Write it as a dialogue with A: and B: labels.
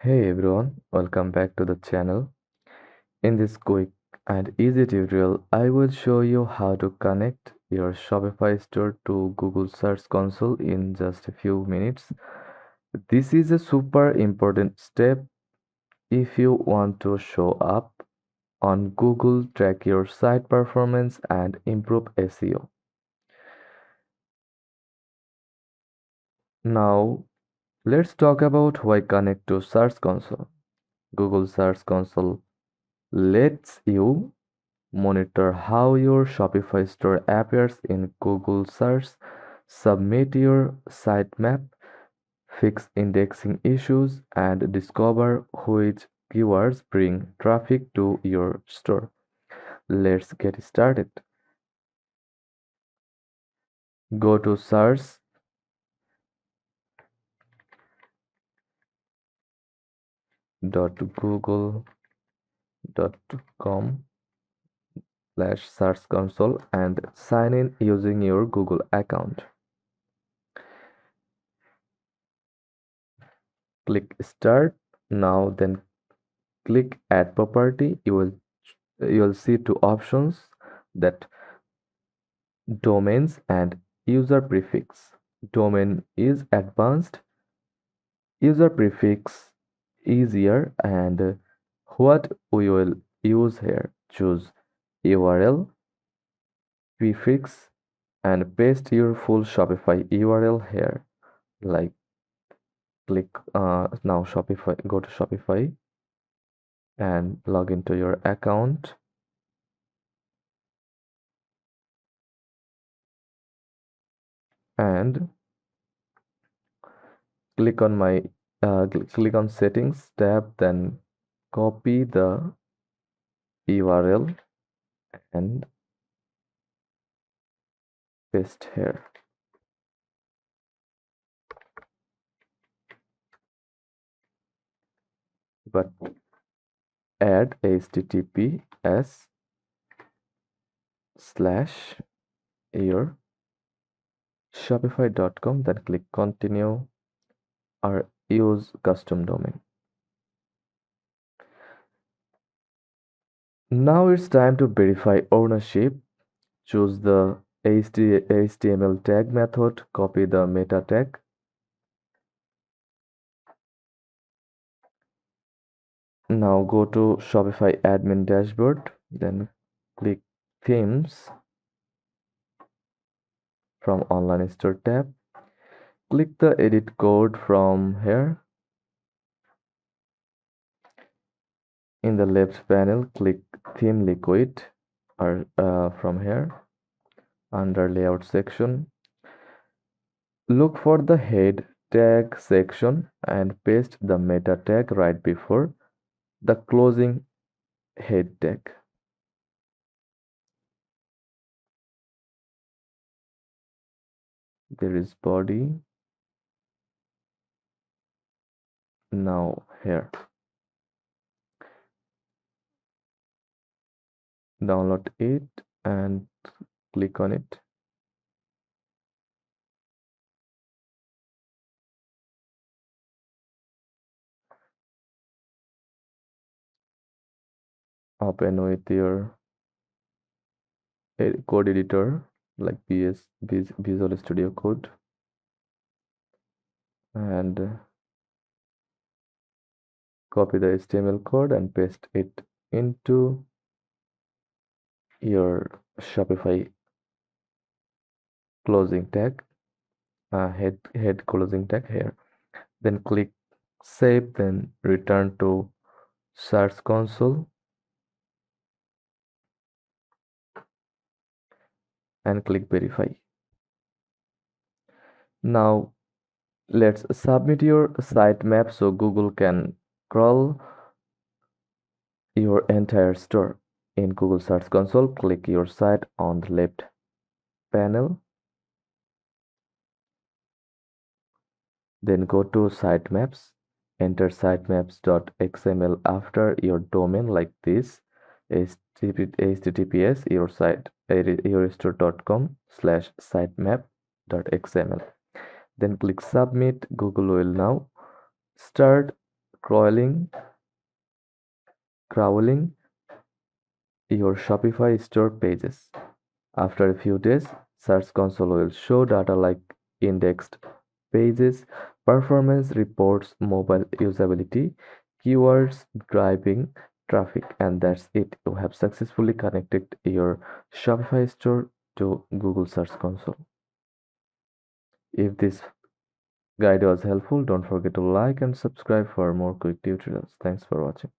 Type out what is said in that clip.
A: Hey everyone, welcome back to the channel. In this quick and easy tutorial, I will show you how to connect your Shopify store to Google Search Console in just a few minutes. This is a super important step if you want to show up on Google, track your site performance, and improve SEO. Now, let's talk about why connect to Search Console. Google Search Console lets you monitor how your Shopify store appears in Google search, submit your sitemap, fix indexing issues, and discover which keywords bring traffic to your store. Let's get started. Go to search.google.com/search console and sign in using your Google account. Click Start now, then click Add Property. You will see two options, that domains and user prefix. Domain is advanced, user prefix easier, and what we will use here. Choose URL, prefix, and paste your full Shopify URL here. Like click now Shopify, go to Shopify and log into your account and click on my click on settings tab, then copy the URL and paste here. But add https slash your shopify.com, then click continue or use custom domain. Now it's time to verify ownership. Choose the HTML tag method, copy the meta tag. Now go to Shopify admin dashboard, then click themes from online store tab. Click the edit code from here. In the left panel, click theme liquid or from here under layout section. Look for the head tag section and paste the meta tag right before the closing head tag. There is body. Now here, download it and click on it. Open with your code editor like Visual Studio Code and copy the HTML code and paste it into your Shopify closing tag, head closing tag here. Then click save, then return to Search Console and click verify. Now let's submit your sitemap so Google can crawl your entire store. In Google Search Console, click your site on the left panel. Then go to sitemaps. Enter sitemaps.xml after your domain like this. HTTPS yourstore.com/sitemap.xml. Then click submit. Google will now start crawling, crawling your Shopify store pages. After a few days, Search Console will show data like indexed pages, performance reports, mobile usability, keywords driving traffic, and that's it. You have successfully connected your Shopify store to Google Search Console. If this guide was helpful, don't forget to like and subscribe for more quick tutorials. Thanks for watching.